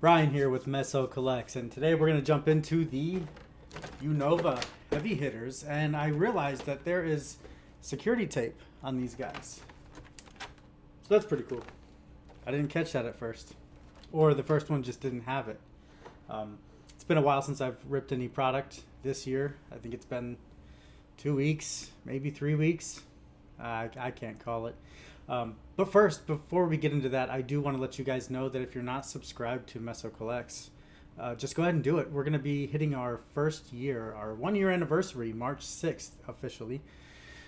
Brian here with Meso Collects, and today we're going to jump into the Unova Heavy Hitters, and I realized that there is security tape on these guys. So that's pretty cool. I didn't catch that at first, or the first one just didn't have it. It's been a while since I've ripped any product this year. I think it's been 2 weeks, maybe 3 weeks. I can't call it. But first, before we get into that, I do want to let you guys know that if you're not subscribed to Meso Collects, just go ahead and do it. We're going to be hitting our first year, our 1 year anniversary, March 6th officially.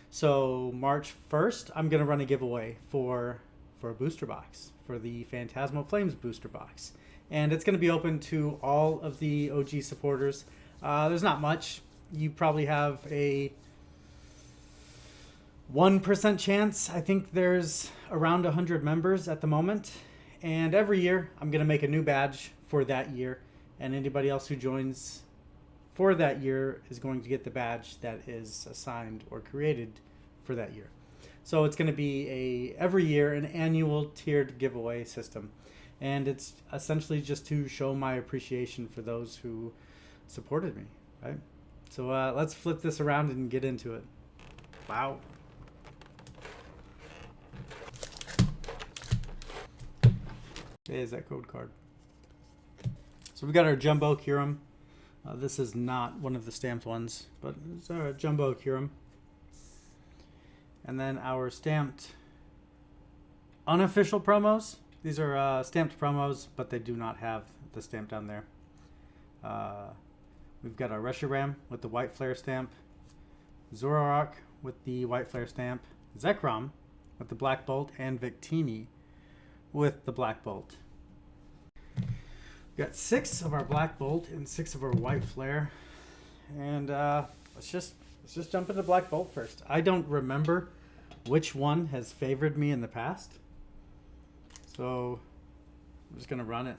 So March 1st, I'm going to run a giveaway for a booster box, for the Phantasmal Flames booster box. And it's going to be open to all of the OG supporters. There's not much. You probably have a 1% chance. I think there's around 100 members at the moment. And every year, I'm going to make a new badge for that year. And anybody else who joins for that year is going to get the badge that is assigned or created for that year. So it's going to be every year an annual tiered giveaway system. And it's essentially just to show my appreciation for those who supported me, right? So let's flip this around and get into it. Wow. There's that code card. So we got our Jumbo Curum. This is not one of the stamped ones, but it's our Jumbo Curum. And then our stamped unofficial promos. These are stamped promos, but they do not have the stamp down there. We've got our Reshiram with the white flare stamp, Zoroark with the white flare stamp, Zekrom with the black bolt, and Victini with the black bolt. We've got 6 of our black bolt and 6 of our white flare, and let's just jump into black bolt first. I don't remember which one has favored me in the past, so I'm just gonna run it.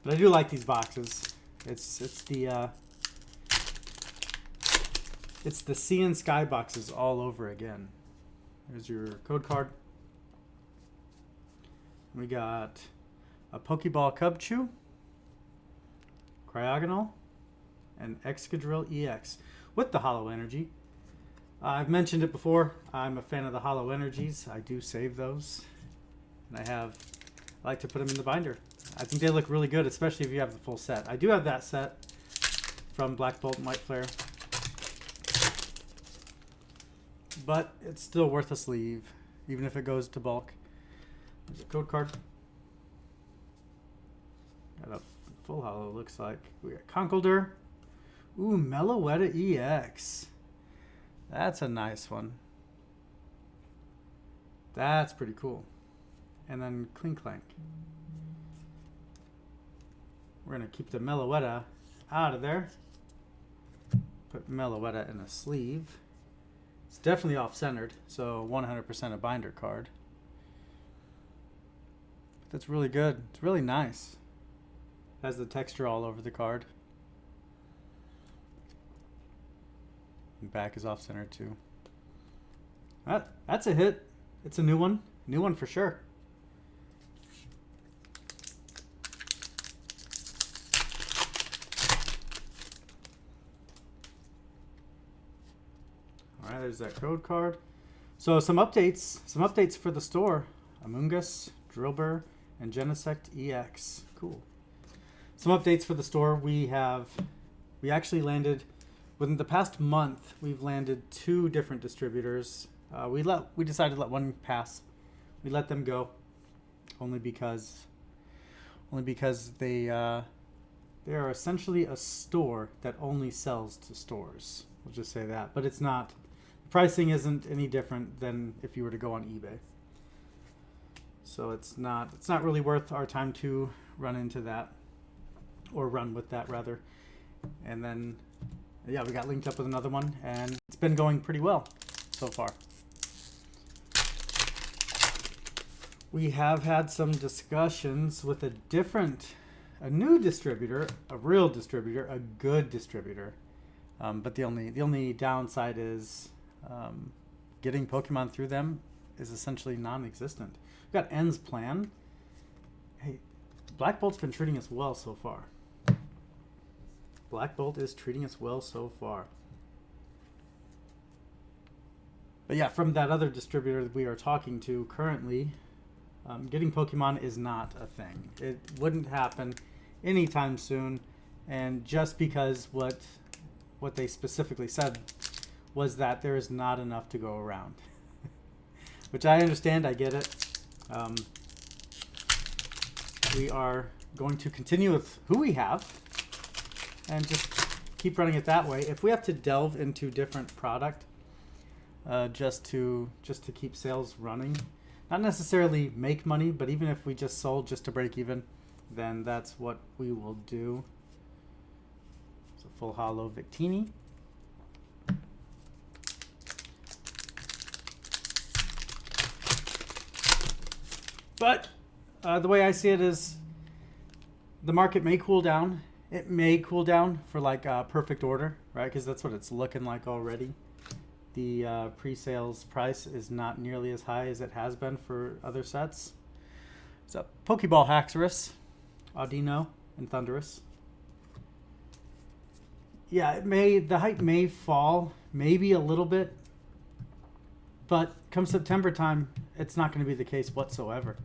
But I do like these boxes. It's the Sea and Sky boxes all over again. There's your code card. We got a Pokeball Cubchoo, Cryogonal, and Excadrill EX with the Hollow Energy. I've mentioned it before. I'm a fan of the Hollow Energies. I do save those, and I like to put them in the binder. I think they look really good, especially if you have the full set. I do have that set from Black Bolt and White Flare, but it's still worth a sleeve, even if it goes to bulk. There's a code card. Got a full hollow, looks like. We got Conkeldurr. Ooh, Meloetta EX. That's a nice one. That's pretty cool. And then Klinklank. We're going to keep the Meloetta out of there. Put Meloetta in a sleeve. It's definitely off-centered, so 100% a binder card. That's really good. It's really nice. Has the texture all over the card. And back is off-center too. That's a hit. It's a new one. New one for sure. Alright, there's that code card. So some updates for the store. Amoonguss, Drillbur, and Genesect EX. Cool. Some updates for the store. We actually landed within the past month. We've landed 2 different distributors. We decided to let one pass. We let them go, only because they are essentially a store that only sells to stores. We'll just say that, but it's not. The pricing isn't any different than if you were to go on eBay. So it's not really worth our time to run into that, or run with that rather. And then, yeah, we got linked up with another one, and it's been going pretty well so far. We have had some discussions with a new distributor, a real distributor, a good distributor. But the only downside is getting Pokemon through them is essentially non-existent. We've got N's Plan. Hey, Black Bolt's been treating us well so far. Black Bolt is treating us well so far. But yeah, from that other distributor that we are talking to currently, getting Pokemon is not a thing. It wouldn't happen anytime soon. And just because what they specifically said was that there is not enough to go around. Which I understand, I get it. We are going to continue with who we have and just keep running it that way. If we have to delve into different product just to keep sales running, not necessarily make money, but even if we just sold just to break even, then that's what we will do. It's a full holo Victini. But the way I see it is the market may cool down. It may cool down for like a perfect order, right? Because that's what it's looking like already. The pre-sales price is not nearly as high as it has been for other sets. It's a Pokeball Haxorus, Audino, and Thundurus. Yeah, the hype may fall, maybe a little bit, but come September time, it's not going to be the case whatsoever.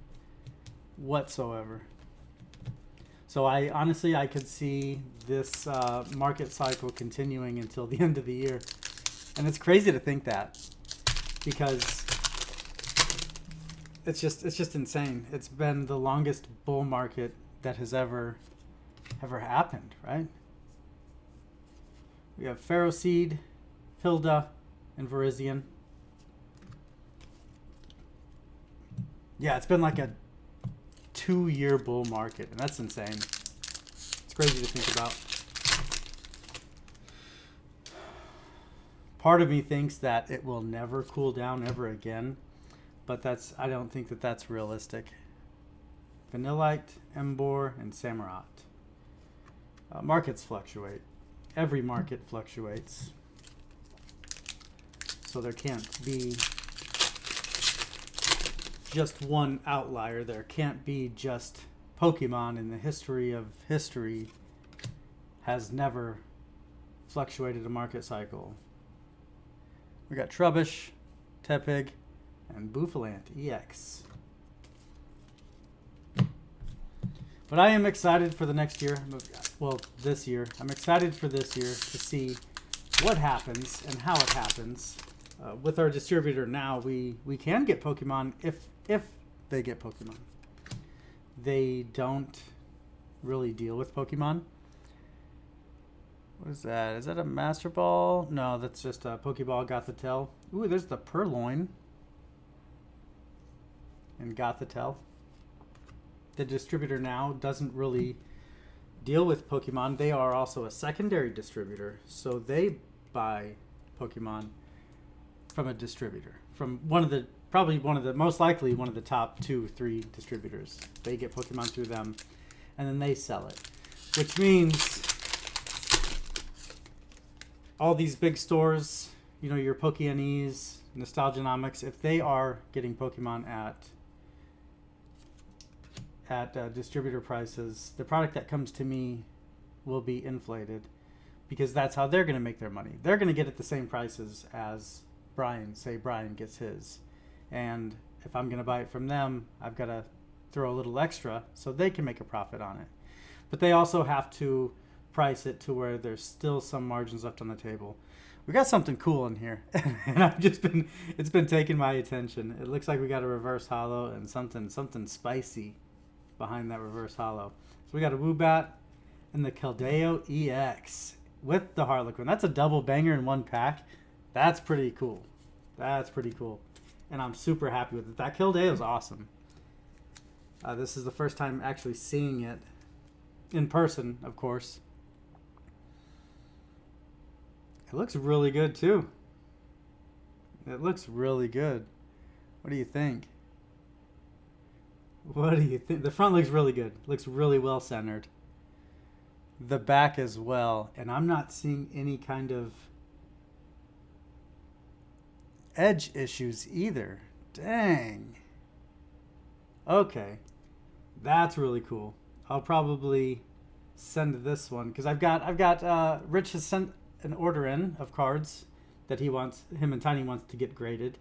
So I honestly could see this market cycle continuing until the end of the year. And it's crazy to think that, because it's just insane. It's been the longest bull market that has ever happened, right? We have Ferroseed, Hilda, and Virizion. Yeah, it's been like a 2-year bull market, and that's insane. It's crazy to think about. Part of me thinks that it will never cool down ever again, but I don't think that that's realistic. Vanillite, Emboar, and Samurott. Markets fluctuate. Every market fluctuates. So there can't be just one outlier. There can't be just Pokemon in the history of history has never fluctuated a market cycle. We got Trubbish, Tepig, and Bouffalant EX. But I am excited for the next year. Well, this year. I'm excited for this year to see what happens and how it happens. With our distributor now, we can get Pokemon if they get Pokemon. They don't really deal with Pokemon. What is that? Is that a Master Ball? No, that's just a Pokeball Gothitelle. Ooh, there's the Purloin. And Gothitelle. The distributor now doesn't really deal with Pokemon. They are also a secondary distributor. So they buy Pokemon from a distributor. From most likely one of the top 2-3 distributors. They get Pokemon through them, and then they sell it. Which means all these big stores, your Pokeanis, Nostalgianomics, if they are getting Pokemon at distributor prices, the product that comes to me will be inflated, because that's how they're going to make their money. They're going to get at the same prices as Brian. Say Brian gets his. And if I'm going to buy it from them, I've got to throw a little extra so they can make a profit on it. But they also have to price it to where there's still some margins left on the table. We got something cool in here, and it's been taking my attention. It looks like we got a reverse holo and something spicy behind that reverse holo. So we got a Woobat and the Keldeo EX with the Harlequin. That's a double banger in one pack. That's pretty cool. And I'm super happy with it. That Keldeo is awesome. This is the first time actually seeing it in person, of course. It looks really good, too. It looks really good. What do you think? The front looks really good. Looks really well centered. The back as well. And I'm not seeing any kind of edge issues either. Dang. Okay. That's really cool. I'll probably send this one because Rich has sent an order in of cards that him and Tiny wants to get graded.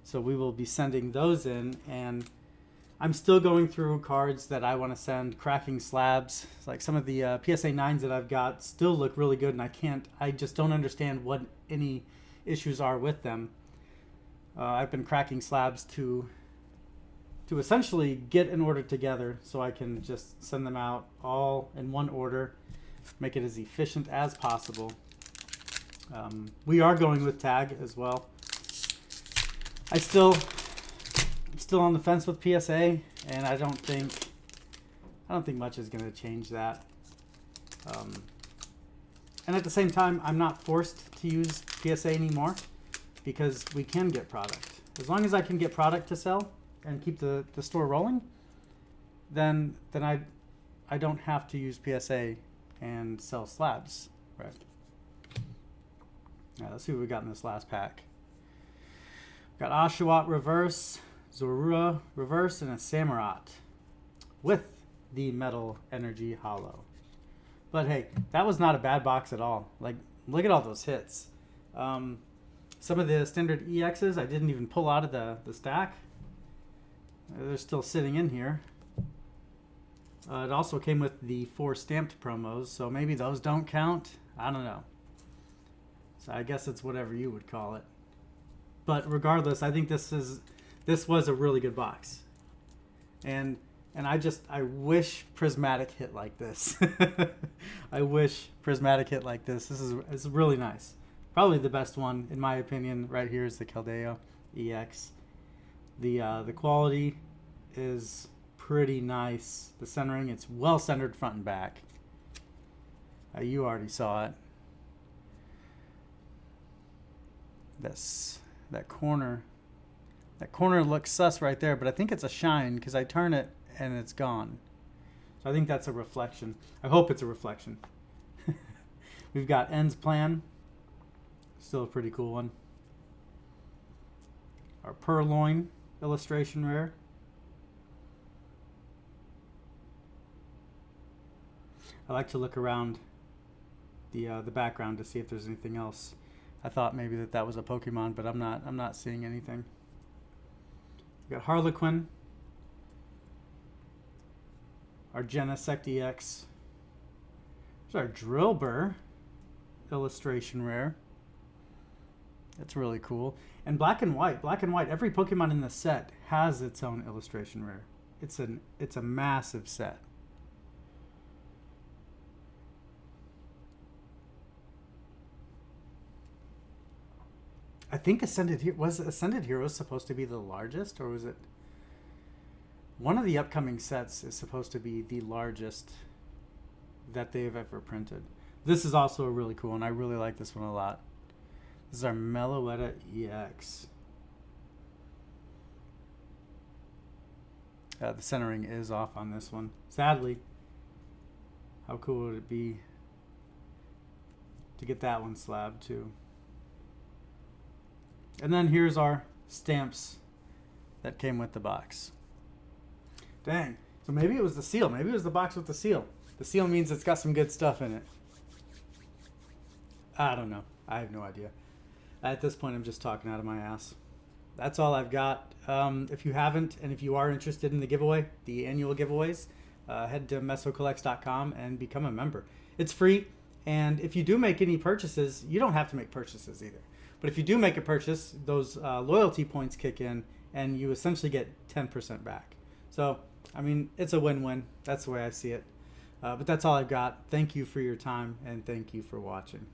So we will be sending those in, and I'm still going through cards that I want to send, cracking slabs. Like some of the PSA 9s that I've got still look really good, and I just don't understand what any issues are with them. I've been cracking slabs to essentially get an order together so I can just send them out all in one order, make it as efficient as possible. We are going with tag as well. I'm still on the fence with PSA, and I don't think much is going to change that. And at the same time, I'm not forced to use PSA anymore because we can get product. As long as I can get product to sell and keep the store rolling, then I don't have to use PSA and sell slabs. Right. All right, let's see what we got in this last pack. Got Oshawott reverse, Zorua reverse, and a Samurott with the Metal Energy Hollow. But hey, that was not a bad box at all. Like, look at all those hits. Some of the standard EXs I didn't even pull out of the stack. They're still sitting in here. It also came with the 4 stamped promos, so maybe those don't count. I don't know. So I guess it's whatever you would call it. But regardless, I think this was a really good box. And I wish Prismatic hit like this. I wish Prismatic hit like this. This is really nice. Probably the best one, in my opinion, right here is the Keldeo EX. The quality is pretty nice. The centering, it's well centered front and back. You already saw it. That corner looks sus right there, but I think it's a shine because I turn it and it's gone. So I think that's a reflection. I hope it's a reflection. We've got Ends Plan. Still a pretty cool one. Our Purloin illustration rare. I like to look around the background to see if there's anything else. I thought maybe that was a Pokemon, but I'm not seeing anything. We got Harlequin. Our Genesect EX. There's our Drillbur illustration rare. That's really cool. And Black and White. Black and White. Every Pokemon in the set has its own illustration rare. It's a massive set. I think Ascended Heroes supposed to be the largest, or was it? One of the upcoming sets is supposed to be the largest that they've ever printed. This is also a really cool one. I really like this one a lot. This is our Meloetta EX. The centering is off on this one. Sadly, how cool would it be to get that one slabbed too? And then here's our stamps that came with the box. Dang. So maybe it was the seal. Maybe it was the box with the seal. The seal means it's got some good stuff in it. I don't know. I have no idea. At this point, I'm just talking out of my ass. That's all I've got. If you haven't, and if you are interested in the giveaway, the annual giveaways, head to mesocollects.com and become a member. It's free, and if you do make any purchases, you don't have to make purchases either. But if you do make a purchase, those loyalty points kick in, and you essentially get 10% back. So, I mean, it's a win-win. That's the way I see it. But that's all I've got. Thank you for your time, and thank you for watching.